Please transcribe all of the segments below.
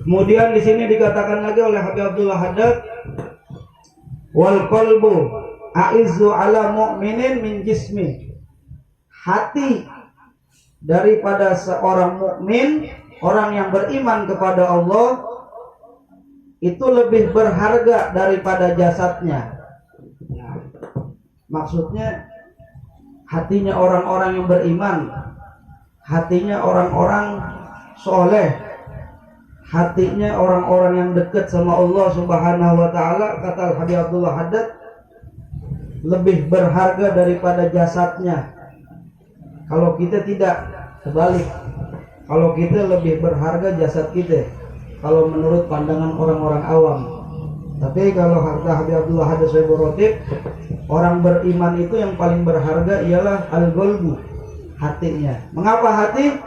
Kemudian di sini dikatakan lagi oleh Habib Abdullah Haddad, wal qalbu a'izzu ala mu'minin min jismi. Hati daripada seorang mukmin, orang yang beriman kepada Allah, itu lebih berharga daripada jasadnya. Maksudnya hatinya orang-orang yang beriman, hatinya orang-orang soleh, hatinya orang-orang yang dekat sama Allah Subhanahu wa ta'ala, kata Habib Abdullah Haddad, lebih berharga daripada jasadnya. Kalau kita tidak, kebalik. Kalau kita lebih berharga jasad kita, kalau menurut pandangan orang-orang awam. Tapi kalau kata Habib Abdullah Haddad Sohibur Rotib, orang beriman itu yang paling berharga ialah al-qalbu, hatinya. Mengapa hati?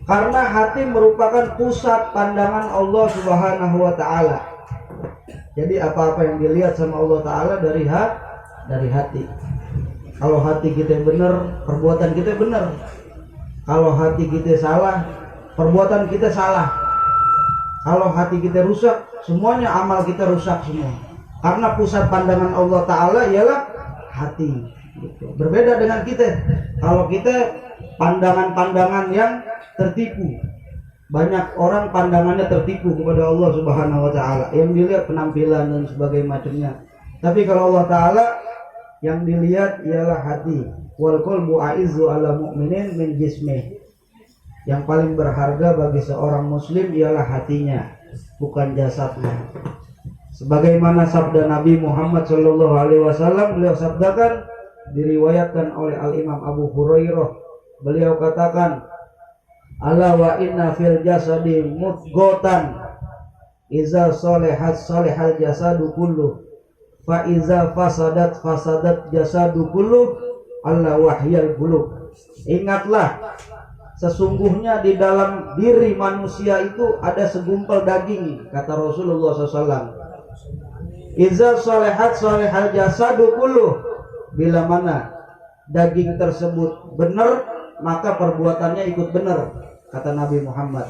Karena hati merupakan pusat pandangan Allah Subhanahu wa ta'ala. Jadi apa-apa yang dilihat sama Allah ta'ala dari hati. Kalau hati kita benar, perbuatan kita benar. Kalau hati kita salah, perbuatan kita salah. Kalau hati kita rusak, semuanya amal kita rusak semua. Karena pusat pandangan Allah ta'ala ialah hati. Berbeda dengan kita. Kalau kita pandangan-pandangan yang tertipu. Banyak orang pandangannya tertipu kepada Allah Subhanahu wa ta'ala, yang dilihat penampilan dan sebagainya macamnya. Tapi kalau Allah ta'ala, yang dilihat ialah hati. Wal qalbu a'izzu ala mu'minin min jismih. Yang paling berharga bagi seorang muslim ialah hatinya, bukan jasadnya. Sebagaimana sabda Nabi Muhammad sallallahu alaihi wasallam, beliau sabdakan, diriwayatkan oleh Al-Imam Abu Hurairah, beliau katakan, ala wa inna fil jasadi mudghatan iza salihat salihal jasadu kullu fa iza fasadat jasadu kullu alla wahyal qulub. Ingatlah, sesungguhnya di dalam diri manusia itu ada segumpal daging, kata Rasulullah SAW. Iza salihat salihal jasadu kullu, bila mana daging tersebut benar, maka perbuatannya ikut benar, kata Nabi Muhammad.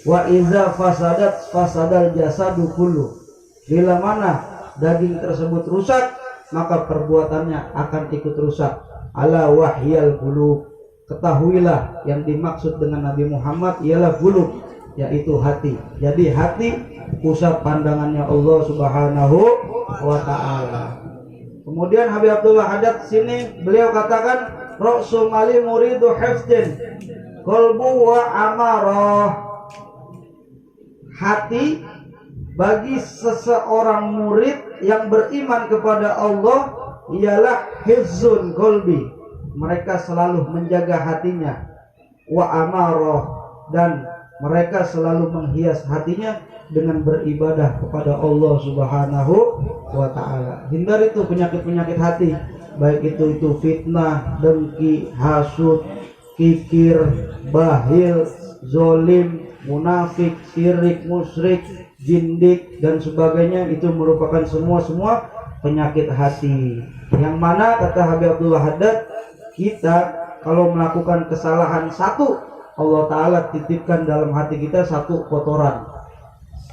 Wa iza fasadal jasadu kullu, bila mana daging tersebut rusak, maka perbuatannya akan ikut rusak. Ala wahyal qulub, ketahuilah yang dimaksud dengan Nabi Muhammad ialah qulub, yaitu hati. Jadi hati pusat pandangannya Allah Subhanahu wa ta'ala. Kemudian Habib Abdullah Haddad sini beliau katakan, ra'su mali muridu hifdin qalbu wa amarah. Hati bagi seseorang murid yang beriman kepada Allah ialah hifzun qalbi. Mereka selalu menjaga hatinya. Wa amarah, dan mereka selalu menghias hatinya dengan beribadah kepada Allah Subhanahu wa ta'ala. Hindari itu penyakit-penyakit hati, baik itu fitnah, dengki, hasud, kikir, bahil, zolim, munafik, syirik, musyrik, jindik dan sebagainya. Itu merupakan semua penyakit hati, yang mana kata Habib Abdullah Haddad, kita kalau melakukan kesalahan satu, Allah Ta'ala titipkan dalam hati kita satu kotoran.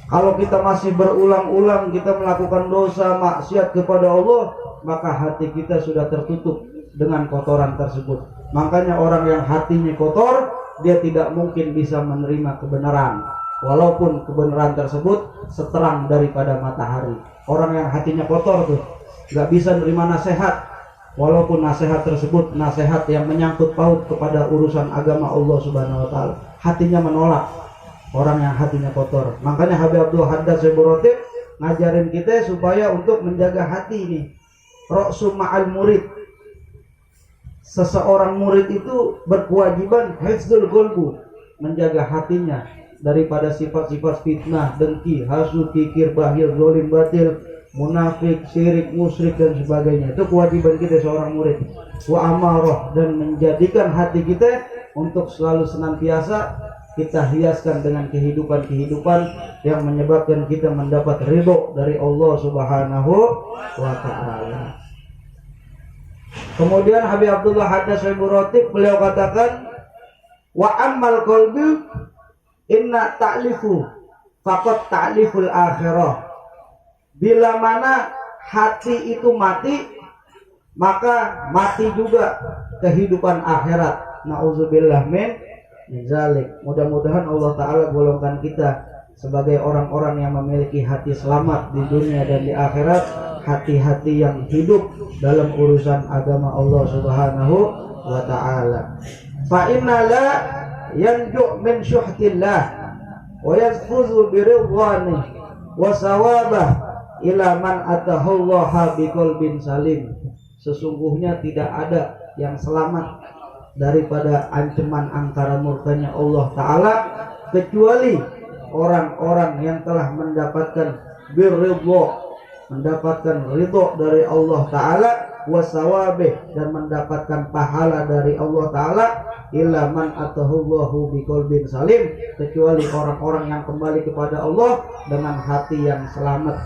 Kalau kita masih berulang-ulang kita melakukan dosa maksiat kepada Allah, maka hati kita sudah tertutup dengan kotoran tersebut. Makanya orang yang hatinya kotor, dia tidak mungkin bisa menerima kebenaran, walaupun kebenaran tersebut seterang daripada matahari. Orang yang hatinya kotor tuh gak bisa menerima nasihat, walaupun nasihat tersebut nasihat yang menyangkut paut kepada urusan agama Allah Subhanahu wa ta'ala. Hatinya menolak, orang yang hatinya kotor. Makanya Habib Abdullah Haddad Sohibur Rotib ngajarin kita supaya untuk menjaga hati ini. Ra'su ma'al murid, seseorang murid itu berkewajiban hifdzul qalbu, menjaga hatinya daripada sifat-sifat fitnah, dengki, hasud, kikir, bahil, zalim, batil, munafik, syirik, musyrik dan sebagainya. Itu kewajiban kita seorang murid. Wa amarah, dan menjadikan hati kita untuk selalu senantiasa kita hiaskan dengan kehidupan-kehidupan yang menyebabkan kita mendapat ridho dari Allah Subhanahu wa ta'ala. Kemudian Habib Abdullah Haddad Sohibur Rotib beliau katakan, wa ammal qalbi inna ta'lifu faqad ta'liful akhirah. Bila mana hati itu mati, maka mati juga kehidupan akhirat. Nauzubillah min zalik. Mudah-mudahan Allah Ta'ala golongkan kita sebagai orang-orang yang memiliki hati selamat di dunia dan di akhirat, hati-hati yang hidup dalam urusan agama Allah Subhanahu wa Ta'ala. Fa inna la yanju' min syuhtillah wa yazfuzu bi ridwani wa sawabah ila man atahullaha biqalbin salim. Sesungguhnya tidak ada yang selamat daripada ancaman angkara murkanya Allah Ta'ala kecuali orang-orang yang telah mendapatkan birridha, mendapatkan ridho dari Allah Ta'ala, wasawabih, dan mendapatkan pahala dari Allah Ta'ala, illa man atahullahu biqalbin salim, kecuali orang-orang yang kembali kepada Allah dengan hati yang selamat.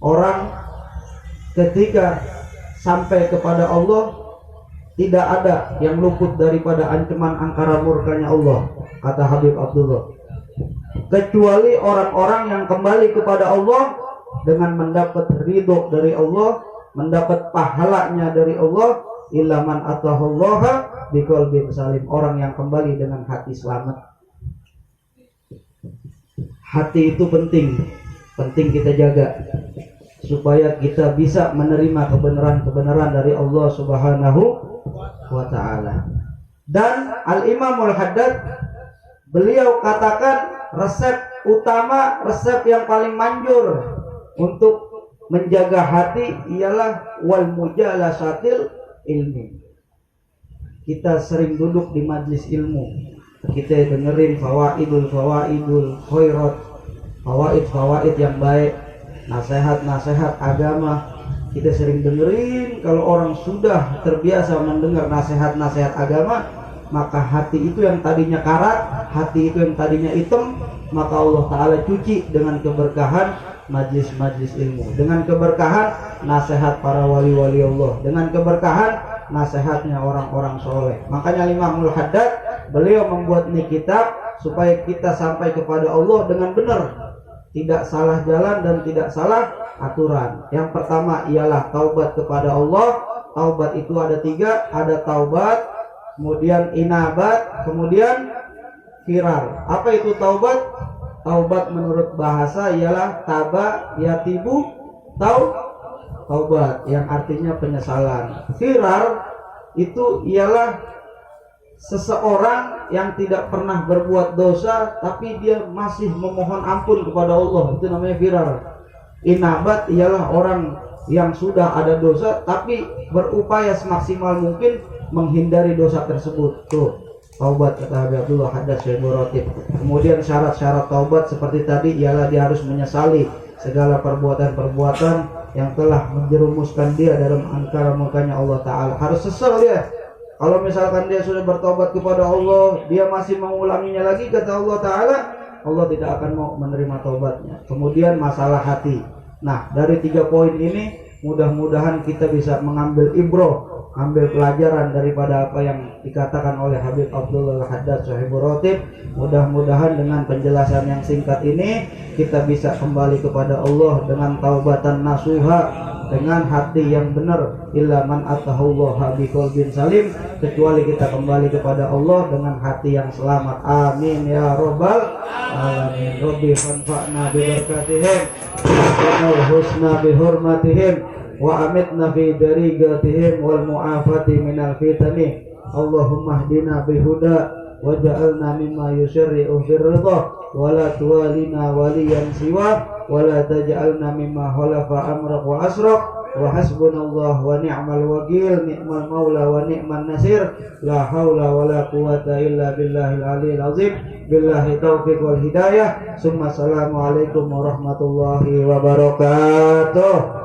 Orang ketika sampai kepada Allah tidak ada yang luput daripada ancaman angkara murkanya Allah, kata Habib Abdullah, kecuali orang-orang yang kembali kepada Allah dengan mendapat ridho dari Allah, mendapat pahalanya dari Allah, illa man atahullaha biqalbin salim, orang yang kembali dengan hati selamat. Hati itu penting kita jaga supaya kita bisa menerima kebenaran-kebenaran dari Allah Subhanahu wa Ta'ala. Dan Al-Imamul Haddad, beliau katakan resep utama, resep yang paling manjur untuk menjaga hati ialah wal mujalasatil ilmi. Kita sering duduk di majlis ilmu, kita dengerin fawaidul khairat, fawaid yang baik, nasihat agama. Kita sering dengerin. Kalau orang sudah terbiasa mendengar nasihat agama, maka hati itu yang tadinya karat, hati itu yang tadinya hitam, maka Allah Ta'ala cuci dengan keberkahan majlis-majlis ilmu, dengan keberkahan nasihat para wali-wali Allah, dengan keberkahan nasihatnya orang-orang soleh. Makanya Imamul Haddad, beliau membuat ini kitab supaya kita sampai kepada Allah dengan benar, tidak salah jalan dan tidak salah aturan. Yang pertama ialah taubat kepada Allah. Taubat itu ada 3, ada taubat, kemudian inabat, kemudian firar. Apa itu taubat? Taubat menurut bahasa ialah taba yatibu taubat, yang artinya penyesalan. Firar itu ialah seseorang yang tidak pernah berbuat dosa tapi dia masih memohon ampun kepada Allah, itu namanya firar. Inabat ialah orang yang sudah ada dosa tapi berupaya semaksimal mungkin menghindari dosa tersebut. Tuh, taubat kata Habib Abdullah Haddad Syaikhul Ratib. Kemudian syarat-syarat taubat seperti tadi ialah dia harus menyesali segala perbuatan-perbuatan yang telah menjerumuskan dia dalam angkara murkanya Allah Ta'ala. Harus sesal dia. Kalau misalkan dia sudah bertobat kepada Allah, dia masih mengulanginya lagi, kata Allah Ta'ala, Allah tidak akan mau menerima taubatnya. Kemudian masalah hati. Nah, dari 3 poin ini mudah-mudahan kita bisa mengambil ibrah, ambil pelajaran daripada apa yang dikatakan oleh Habib Abdullah Haddad Syaikhul Ratib. Mudah-mudahan dengan penjelasan yang singkat ini kita bisa kembali kepada Allah dengan taubatan nasuha, dengan hati yang benar. Illa man atahullaha biqalbin salim, kecuali kita kembali kepada Allah dengan hati yang selamat. Amin ya rabbal alamin. Rabbi fanfa'na bi barakatihim wa husna bi hurmatihim wa amitna fi darigatihim wal mu'afati minal fitani. Allahumma hdina bihuda waj'alna mimma yusharri'u fir ridha wa la tuwalina waliyan siwa wa la taj'alna mimma khalafa amrak wa asrak wa hasbunallah wa ni'mal wakil, ni'mal maula wa ni'man nasir. La haula wa la quwata illa billahil aliyil azim. Billahi taufiq wal hidayah. Summa assalamu alaikum warahmatullahi wabarakatuh.